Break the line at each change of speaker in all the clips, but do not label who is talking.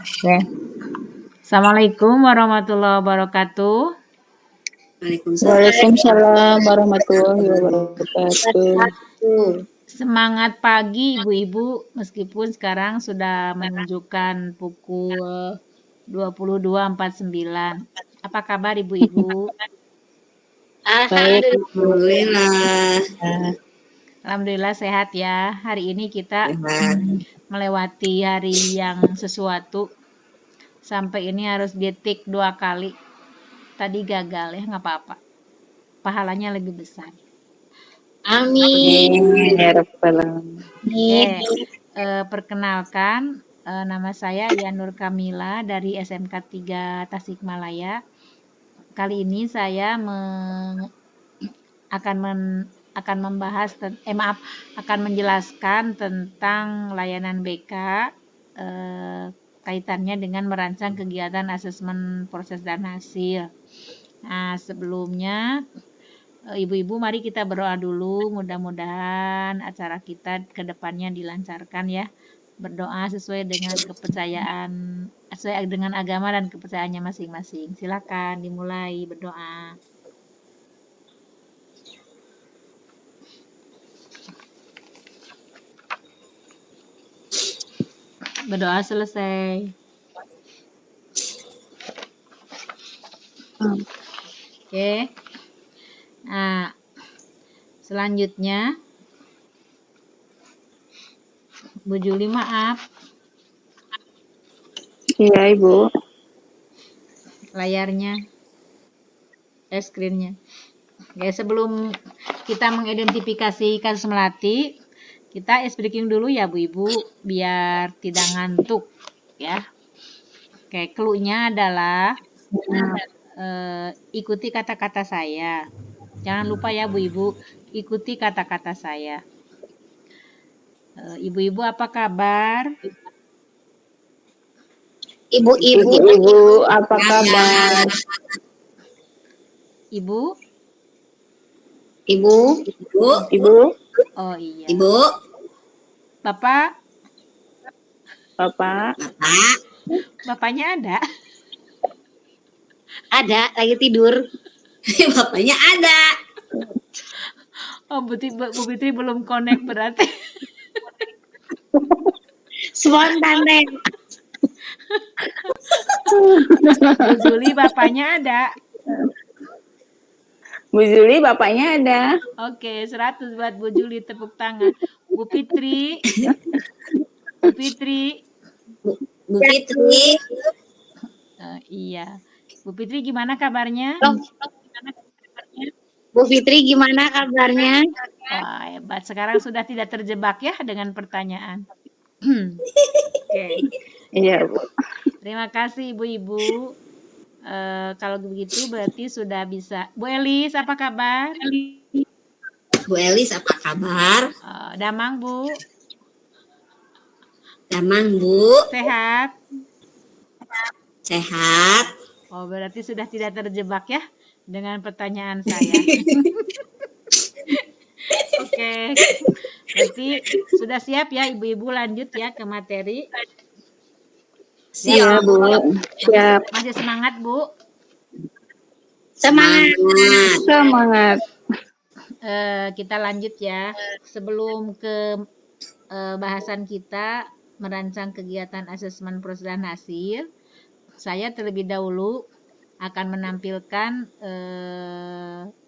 Oke. Assalamualaikum warahmatullahi wabarakatuh.
Waalaikumsalam warahmatullahi wabarakatuh.
Semangat pagi ibu-ibu, meskipun sekarang sudah menunjukkan pukul 22.49. Apa kabar ibu-ibu?
Alhamdulillah.
Alhamdulillah sehat ya. Hari ini kita melewati hari yang sesuatu. Sampai ini harus ditik 2 kali. Tadi gagal ya, nggak apa-apa. Pahalanya lebih besar.
Amin.
Oke, perkenalkan, nama saya Yanur Kamila dari SMK 3 Tasikmalaya. Kali ini saya akan membahas akan menjelaskan tentang layanan BK, kaitannya dengan merancang kegiatan asesmen proses dan hasil. Nah, sebelumnya ibu-ibu mari kita berdoa dulu, mudah-mudahan acara kita ke depannya dilancarkan ya. Berdoa sesuai dengan sesuai dengan agama dan kepercayaannya masing-masing. Silakan dimulai berdoa. Berdoa selesai. Oke. Nah, selanjutnya Bu Juli maaf.
Iya, Ibu.
Layarnya, screen-nya. Oke, sebelum kita mengidentifikasi kasus melati, kita ice breaking dulu ya Bu Ibu, biar tidak ngantuk ya. Oke, clue-nya adalah ikuti kata-kata saya. Jangan lupa ya Bu Ibu, ikuti kata-kata saya. Ibu-ibu apa kabar?
Ibu, apa kabar?
Ibu?
Ibu.
Oh iya.
Ibu.
Bapak?
Bapak.
Bapaknya ada?
Ada, lagi tidur. Bapaknya ada.
Oh, Bu Fitri belum connect berarti.
Spontan deh.
Bu Juli bapaknya ada.
Bu Juli bapaknya ada.
Oke, 100 buat Bu Juli, tepuk tangan. Bu Fitri. Bu Fitri.
Bu Fitri.
Iya. Bu Fitri gimana kabarnya?
Bu Fitri gimana kabarnya?
Wah, hebat. Sekarang sudah tidak terjebak ya dengan pertanyaan. Oke.
Iya, Bu.
Terima kasih Ibu-ibu. Kalau begitu berarti sudah bisa. Bu Elis, apa kabar?
Bu Elis, apa kabar?
Damang, Bu.
Damang, Bu.
Sehat?
Sehat.
Oh, berarti sudah tidak terjebak ya dengan pertanyaan saya. Oke. Berarti sudah siap ya Ibu-ibu, lanjut ya ke materi.
Siap, Bu. Siap.
Masih semangat, Bu?
Semangat.
Kita lanjut ya. Sebelum ke bahasan kita merancang kegiatan asesmen proses dan hasil, saya terlebih dahulu akan menampilkan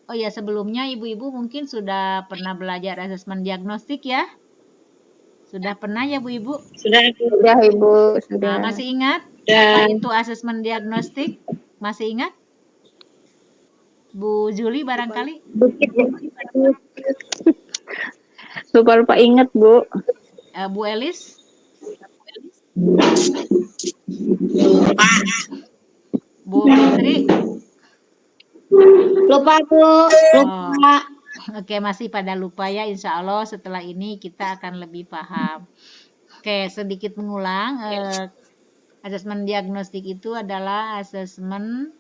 oh ya, sebelumnya ibu-ibu mungkin sudah pernah belajar asesmen diagnostik ya? Sudah pernah ya Bu Ibu?
Sudah Ibu, sudah.
Masih ingat apa itu asesmen diagnostik? Masih ingat? Bu Juli barangkali?
Lupa ingat, Bu.
Bu Elis?
Lupa.
Bu Fitri?
Lupa, Bu. Lupa.
Oke, masih pada lupa ya. Insya Allah setelah ini kita akan lebih paham. Oke, sedikit mengulang. Asesmen diagnostik itu adalah asesmen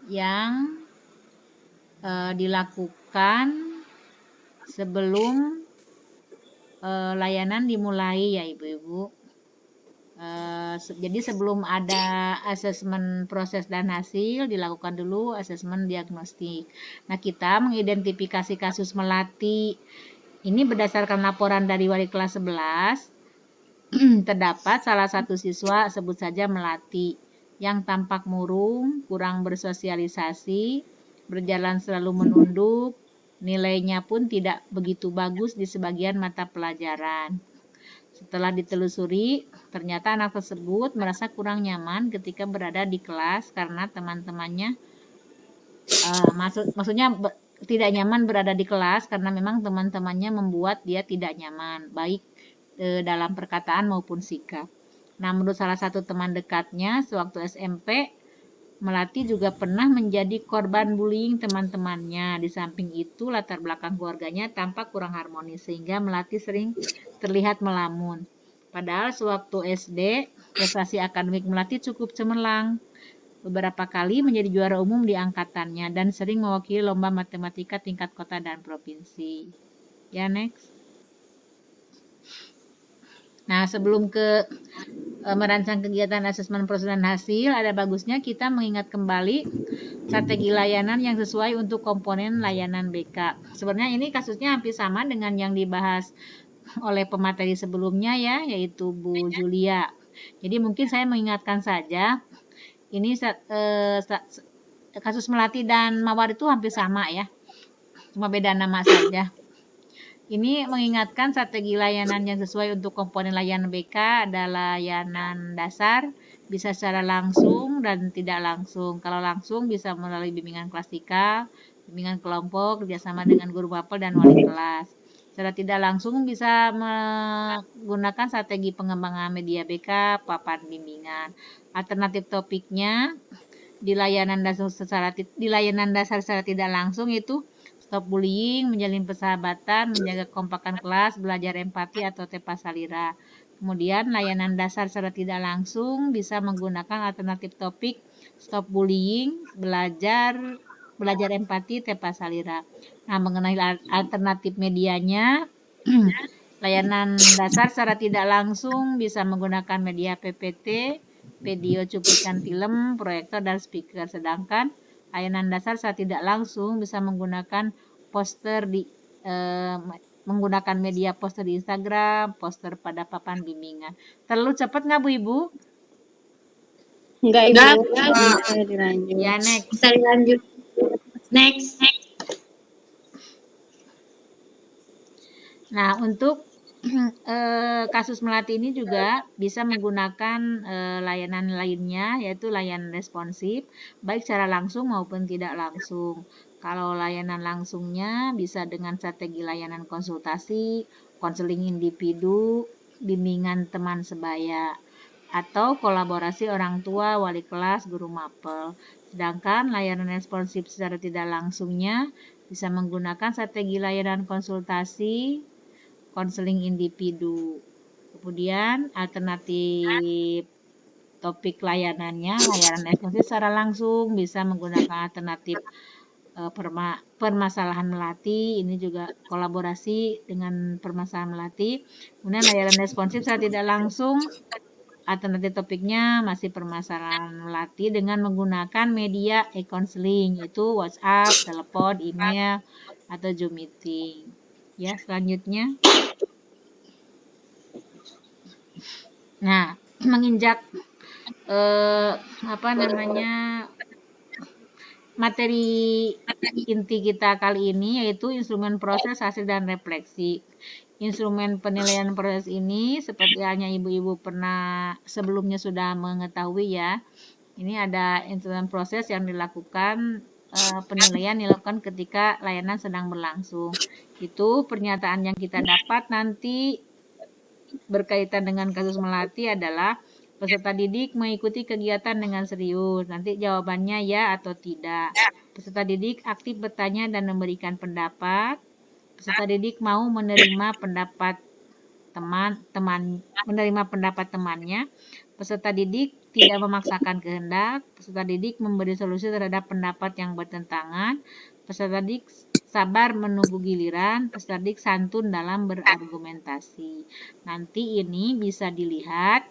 yang dilakukan sebelum layanan dimulai ya Ibu-ibu. Jadi sebelum ada asesmen proses dan hasil, dilakukan dulu asesmen diagnostik. Nah, kita mengidentifikasi kasus melati. Ini berdasarkan laporan dari wali kelas 11, terdapat salah satu siswa, sebut saja melati, yang tampak murung, kurang bersosialisasi, berjalan selalu menunduk, nilainya pun tidak begitu bagus di sebagian mata pelajaran. Setelah ditelusuri, ternyata anak tersebut merasa kurang nyaman ketika berada di kelas karena teman-temannya, maksudnya tidak nyaman berada di kelas karena memang teman-temannya membuat dia tidak nyaman, baik dalam perkataan maupun sikap. Nah, menurut salah satu teman dekatnya sewaktu SMP, Melati juga pernah menjadi korban bullying teman-temannya. Di samping itu, latar belakang keluarganya tampak kurang harmonis sehingga Melati sering terlihat melamun. Padahal sewaktu SD, prestasi akademik Melati cukup cemerlang. Beberapa kali menjadi juara umum di angkatannya dan sering mewakili lomba matematika tingkat kota dan provinsi. Ya, next. Nah, sebelum ke merancang kegiatan asesmen proses dan hasil, ada bagusnya kita mengingat kembali strategi layanan yang sesuai untuk komponen layanan BK. Sebenarnya ini kasusnya hampir sama dengan yang dibahas oleh pemateri sebelumnya ya, yaitu Bu Julia. Jadi mungkin saya mengingatkan saja, ini kasus Melati dan Mawar itu hampir sama ya, cuma beda nama saja. Ini mengingatkan strategi layanan yang sesuai untuk komponen layanan BK adalah layanan dasar, bisa secara langsung dan tidak langsung. Kalau langsung bisa melalui bimbingan klasikal, bimbingan kelompok, kerjasama dengan guru mapel dan wali kelas. Secara tidak langsung bisa menggunakan strategi pengembangan media BK, papan bimbingan. Alternatif topiknya di layanan dasar secara tidak langsung itu stop bullying, menjalin persahabatan, menjaga kekompakan kelas, belajar empati atau tepa salira. Kemudian layanan dasar secara tidak langsung bisa menggunakan alternatif topik stop bullying, belajar empati, tepa salira. Nah, mengenai alternatif medianya, layanan dasar secara tidak langsung bisa menggunakan media PPT, video cuplikan film, proyektor, dan speaker. Sedangkan layanan dasar secara tidak langsung bisa menggunakan poster menggunakan media poster di Instagram, poster pada papan bimbingan. Terlalu cepat nggak Bu Ibu?
Enggak,
Enggak,
Ibu.
bisa dilanjut.
Ya, next.
Bisa dilanjut. Next.
Nah, untuk kasus Melati ini juga bisa menggunakan layanan lainnya, yaitu layanan responsif, baik secara langsung maupun tidak langsung. Kalau layanan langsungnya bisa dengan strategi layanan konsultasi, konseling individu, bimbingan teman sebaya, atau kolaborasi orang tua, wali kelas, guru mapel. Sedangkan layanan responsif secara tidak langsungnya bisa menggunakan strategi layanan konsultasi, konseling individu. Kemudian alternatif topik layanan responsif secara langsung bisa menggunakan alternatif permasalahan Melati. Ini juga kolaborasi dengan permasalahan Melati. Kemudian layanan responsif secara tidak langsung, alternatif topiknya masih permasalahan Melati dengan menggunakan media e-counseling, itu WhatsApp, telepon, email, atau Zoom meeting. Ya, selanjutnya. Nah, menginjak materi inti kita kali ini, yaitu instrumen proses, hasil, dan refleksi. Instrumen penilaian proses ini seperti halnya ibu-ibu pernah sebelumnya sudah mengetahui ya. Ini ada instrumen proses yang dilakukan, penilaian dilakukan ketika layanan sedang berlangsung. Itu pernyataan yang kita dapat nanti berkaitan dengan kasus Melati adalah peserta didik mengikuti kegiatan dengan serius. Nanti jawabannya ya atau tidak. Peserta didik aktif bertanya dan memberikan pendapat. Peserta didik mau menerima pendapat temannya. Peserta didik tidak memaksakan kehendak. Peserta didik memberi solusi terhadap pendapat yang bertentangan. Peserta didik sabar menunggu giliran, peserta didik santun dalam berargumentasi. Nanti ini bisa dilihat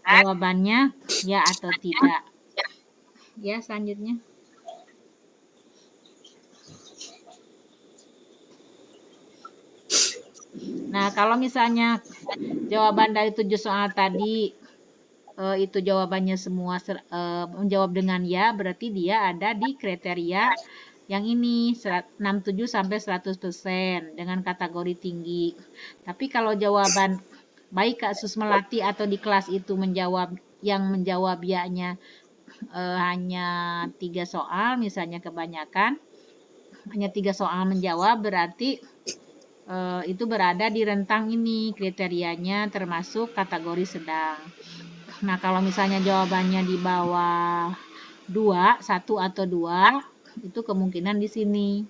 Jawabannya ya atau tidak. Ya, selanjutnya. Nah, kalau misalnya jawaban dari 7 soal tadi itu jawabannya semua menjawab dengan ya, berarti dia ada di kriteria yang ini 67 sampai 100% dengan kategori tinggi. Tapi kalau jawaban baik Kak Susmelati atau di kelas itu menjawab ya-nya hanya 3 soal, misalnya kebanyakan hanya 3 soal menjawab, berarti itu berada di rentang ini kriterianya termasuk kategori sedang. Nah, kalau misalnya jawabannya di bawah 2, 1 atau 2, itu kemungkinan di sini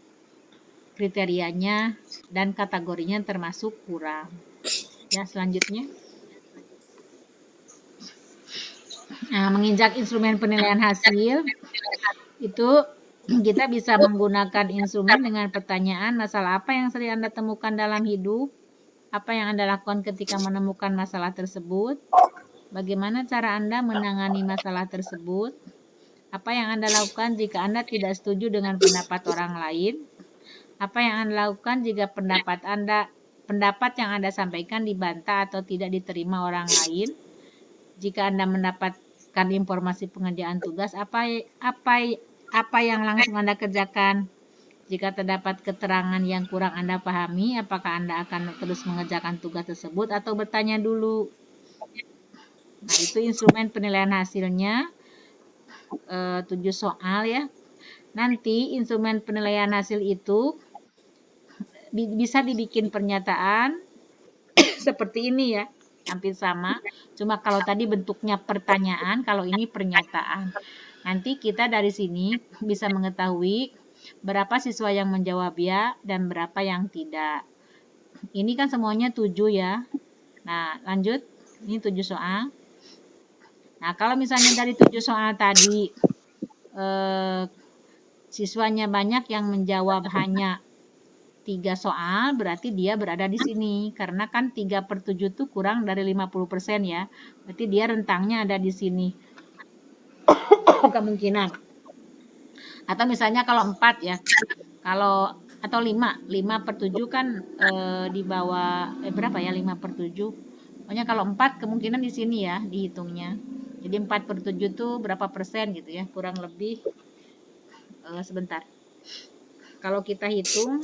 kriterianya dan kategorinya termasuk kurang. Ya, selanjutnya. Nah, menginjak instrumen penilaian hasil, itu kita bisa menggunakan instrumen dengan pertanyaan masalah apa yang sering Anda temukan dalam hidup, apa yang Anda lakukan ketika menemukan masalah tersebut, bagaimana cara Anda menangani masalah tersebut, apa yang Anda lakukan jika Anda tidak setuju dengan pendapat orang lain, apa yang Anda lakukan jika pendapat yang Anda sampaikan dibantah atau tidak diterima orang lain, jika Anda mendapatkan informasi pengerjaan tugas, apa yang langsung Anda kerjakan? Jika terdapat keterangan yang kurang Anda pahami, apakah Anda akan terus mengerjakan tugas tersebut atau bertanya dulu? Nah, itu instrumen penilaian hasilnya 7 soal ya. Nanti instrumen penilaian hasil itu bisa dibikin pernyataan seperti ini ya. Hampir sama. Cuma kalau tadi bentuknya pertanyaan, kalau ini pernyataan. Nanti kita dari sini bisa mengetahui berapa siswa yang menjawab ya dan berapa yang tidak. Ini kan semuanya 7 ya. Nah, lanjut. Ini 7 soal. Nah, kalau misalnya dari 7 soal tadi siswanya banyak yang menjawab hanya 3 soal, berarti dia berada di sini. Karena kan 3/7 itu kurang dari 50% ya. Berarti dia rentangnya ada di sini. Kemungkinan. Atau misalnya kalau 4 ya. Atau 5/7 kan di bawah berapa ya 5/7? Pokoknya kalau 4 kemungkinan di sini ya dihitungnya. Jadi 4/7 itu berapa persen gitu ya, kurang lebih sebentar. Kalau kita hitung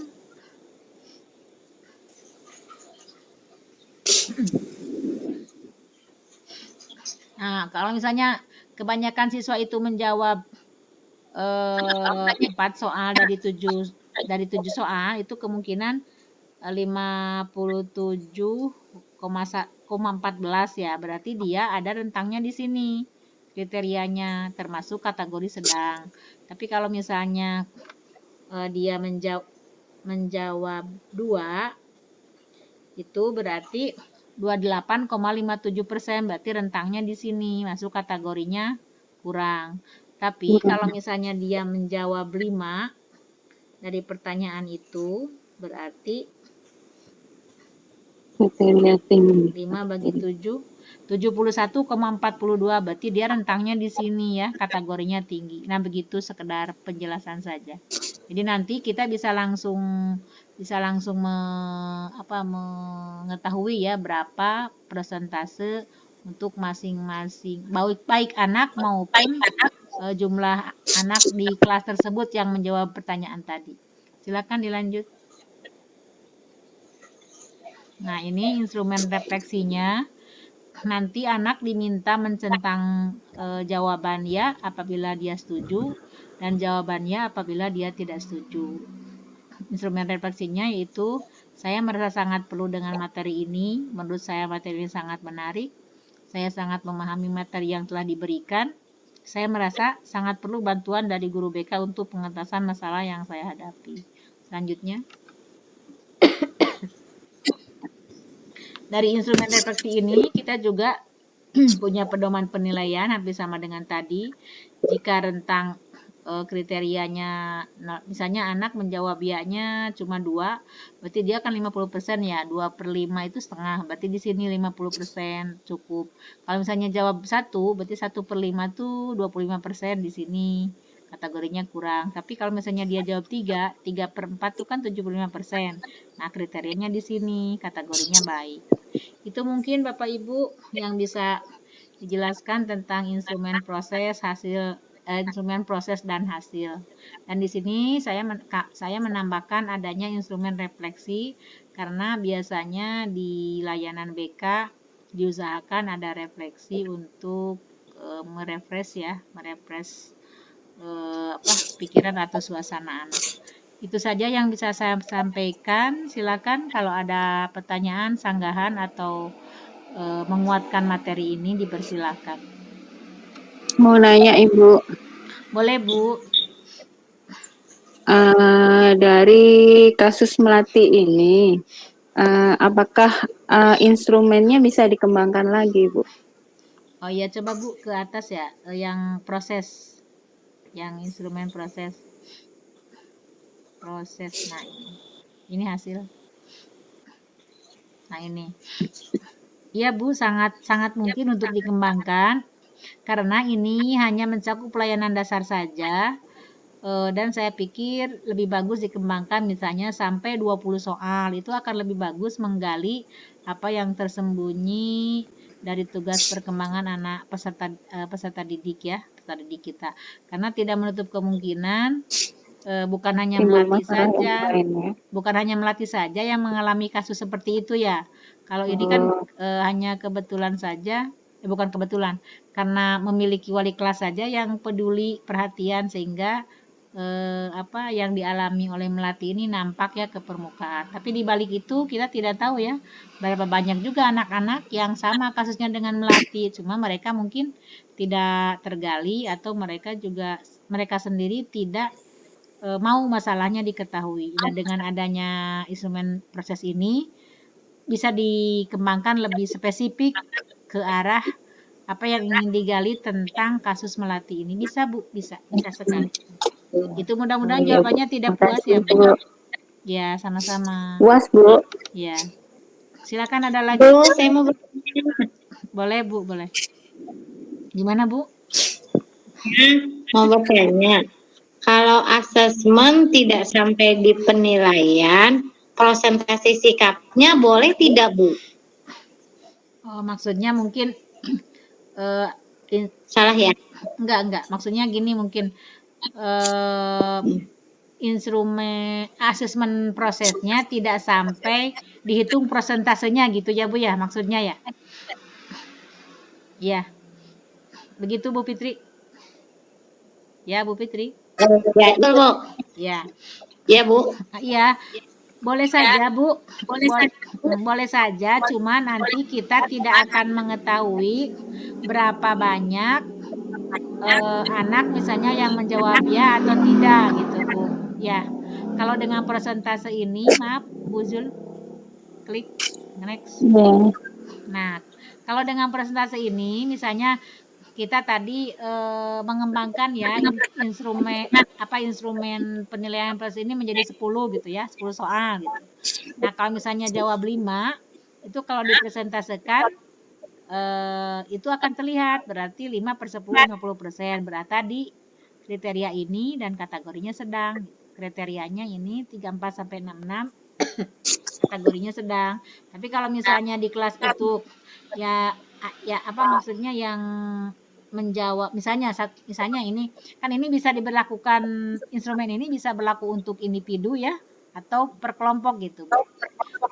nah, kalau misalnya kebanyakan siswa itu menjawab 4 soal dari 7 soal, itu kemungkinan 57,14 ya. Berarti dia ada rentangnya di sini. Kriterianya termasuk kategori sedang. Tapi kalau misalnya dia menjawab 2, itu berarti 28,57%, berarti rentangnya di sini, masuk kategorinya kurang. Tapi kalau misalnya dia menjawab 5 dari pertanyaan itu, berarti 5 bagi 7, 71,42, berarti dia rentangnya di sini ya, kategorinya tinggi. Nah, begitu sekedar penjelasan saja. Jadi nanti kita bisa langsung mengetahui ya berapa persentase untuk masing-masing baik anak maupun jumlah anak di kelas tersebut yang menjawab pertanyaan tadi. Silakan dilanjut. Nah, ini instrumen refleksinya. Nanti anak diminta mencentang jawaban ya apabila dia setuju dan jawabannya apabila dia tidak setuju. Instrumen refleksinya yaitu saya merasa sangat perlu dengan materi ini. Menurut saya materi ini sangat menarik. Saya sangat memahami materi yang telah diberikan. Saya merasa sangat perlu bantuan dari guru BK untuk pengentasan masalah yang saya hadapi. Selanjutnya. Dari instrumen refleksi ini kita juga punya pedoman penilaian hampir sama dengan tadi. Jika rentang kriterianya, misalnya anak menjawab ya-nya cuma 2, berarti dia kan 50% ya, 2/5 itu setengah, berarti di sini 50% cukup. Kalau misalnya jawab 1, berarti 1/5 tuh 25% di sini, kategorinya kurang. Tapi kalau misalnya dia jawab 3, 3/4 tuh kan 75%. Nah, kriterianya di sini, kategorinya baik. Itu mungkin Bapak Ibu yang bisa dijelaskan tentang instrumen proses instrumen proses dan hasil. Dan di sini saya menambahkan adanya instrumen refleksi karena biasanya di layanan BK diusahakan ada refleksi untuk merefresh pikiran atau suasana anak. Itu saja yang bisa saya sampaikan. Silakan kalau ada pertanyaan, sanggahan atau menguatkan materi ini dipersilakan.
Mau nanya Ibu,
Boleh Bu.
dari kasus Melati ini, apakah instrumennya bisa dikembangkan lagi, Bu?
Oh iya, coba Bu ke atas ya, yang proses, yang instrumen proses. Nah ini hasil. Nah ini. Iya Bu, sangat mungkin untuk dikembangkan karena ini hanya mencakup pelayanan dasar saja. Dan saya pikir lebih bagus dikembangkan misalnya sampai 20 soal. Itu akan lebih bagus menggali apa yang tersembunyi dari tugas perkembangan anak peserta didik ya, peserta didik kita. Karena tidak menutup kemungkinan bukan hanya
Timbul
melatih
masalah yang
saja,
lain ya.
bukan hanya melatih saja yang mengalami kasus seperti itu ya. Kalau ini kan hanya kebetulan saja, bukan kebetulan, karena memiliki wali kelas saja yang peduli, perhatian sehingga apa yang dialami oleh Melati ini nampak ya ke permukaan. Tapi di balik itu kita tidak tahu ya berapa banyak juga anak-anak yang sama kasusnya dengan Melati, cuma mereka mungkin tidak tergali atau mereka sendiri tidak mau masalahnya diketahui. Dan dengan adanya instrumen proses ini bisa dikembangkan lebih spesifik ke arah apa yang ingin digali tentang kasus Melati ini. Bisa Bu, bisa sekali. Itu mudah-mudahan
Ya, Bu.
jawabannya tidak puas
Makasih,
ya Bu.
Bu.
Ya, sama-sama.
Puas, Bu.
Ya. Silakan ada lagi.
Bu, saya mau bertanya.
Boleh Bu, boleh. Gimana Bu?
Mau bertanya. Kalau asesmen tidak sampai di penilaian, presentasi sikapnya boleh tidak, Bu?
Oh, maksudnya mungkin
Salah ya?
enggak. Maksudnya gini mungkin instrumen asesmen prosesnya tidak sampai dihitung persentasenya gitu ya Bu ya, maksudnya ya. Ya. Begitu Bu Fitri. Ya Bu Fitri.
Ya, itu, Bu.
Ya.
Ya, Bu.
Iya. Boleh saja Bu. Boleh saja, cuma nanti kita tidak akan mengetahui berapa banyak anak misalnya yang menjawab ya atau tidak gitu Bu. Ya. Kalau dengan persentase ini, maaf Bu Zul, klik next.
Ya.
Nah, kalau dengan persentase ini misalnya kita tadi mengembangkan ya instrumen penilaian proses ini menjadi 10 gitu ya, 10 soal gitu. Nah, kalau misalnya jawab 5 itu kalau dipresentasikan itu akan terlihat berarti 5/10 50%. Berarti di kriteria ini dan kategorinya sedang. Kriterianya ini 34 sampai 66 kategorinya sedang. Tapi kalau misalnya di kelas itu ya apa maksudnya yang menjawab misalnya ini kan ini bisa diberlakukan instrumen ini bisa berlaku untuk individu ya atau per kelompok gitu.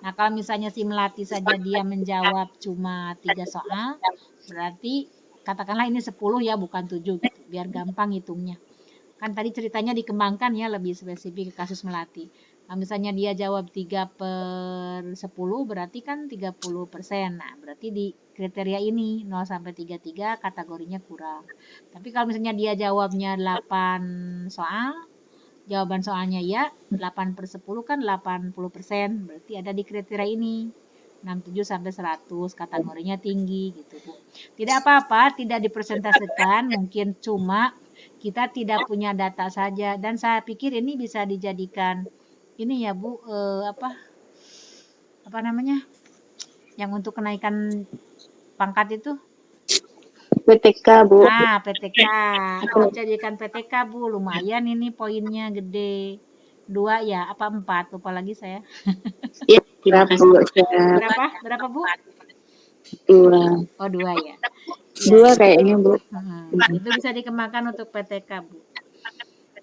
Nah, kalau misalnya si Melati saja dia menjawab cuma 3 soal, berarti katakanlah ini 10 ya bukan 7 gitu, biar gampang hitungnya. Kan tadi ceritanya dikembangkan ya lebih spesifik ke kasus Melati. Nah, misalnya dia jawab 3/10 berarti kan 30%. Nah, berarti di kriteria ini 0 sampai 33 kategorinya kurang. Tapi kalau misalnya dia jawabnya 8 soal, jawaban soalnya ya 8/10 kan 80%. Berarti ada di kriteria ini. 67 sampai 100 kategorinya tinggi gitu Bu. Tidak apa-apa, tidak dipresentasikan, mungkin cuma Kita tidak punya data saja, dan saya pikir ini bisa dijadikan ini ya Bu, apa namanya? Yang untuk kenaikan pangkat itu?
PTK, Bu.
PTK. Bisa jadikan PTK Bu, lumayan ini poinnya gede. 2 ya, apa 4? Lupa lagi saya.
Ya, terima
Siap,
kasih.
Bu. Siap.
Berapa Bu?
2.
Oh 2 ya.
2 kayaknya, Bu.
Itu bisa dikembangkan untuk PTK Bu.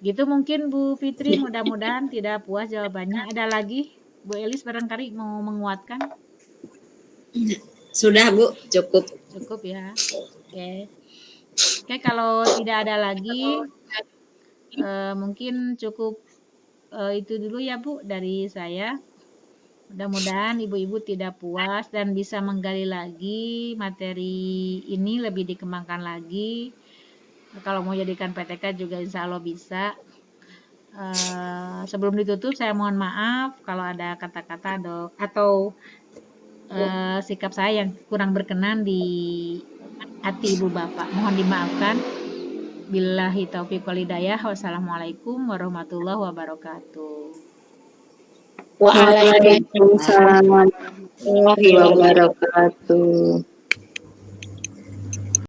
Gitu mungkin Bu Fitri, mudah-mudahan tidak puas jawabannya. Ada lagi Bu Elis barangkali mau menguatkan?
Sudah Bu, cukup.
Cukup ya. Oke. Oke, kalau tidak ada lagi, mungkin cukup itu dulu ya Bu dari saya. Mudah-mudahan ibu-ibu tidak puas dan bisa menggali lagi materi ini, lebih dikembangkan lagi. Kalau mau jadikan PTK juga insya Allah bisa. Sebelum ditutup saya mohon maaf kalau ada kata-kata atau sikap saya yang kurang berkenan di hati ibu bapak. Mohon dimaafkan. Billahi taufiq wal hidayah. Wassalamualaikum warahmatullahi wabarakatuh.
Waalaikumsalam warahmatullahi wabarakatuh.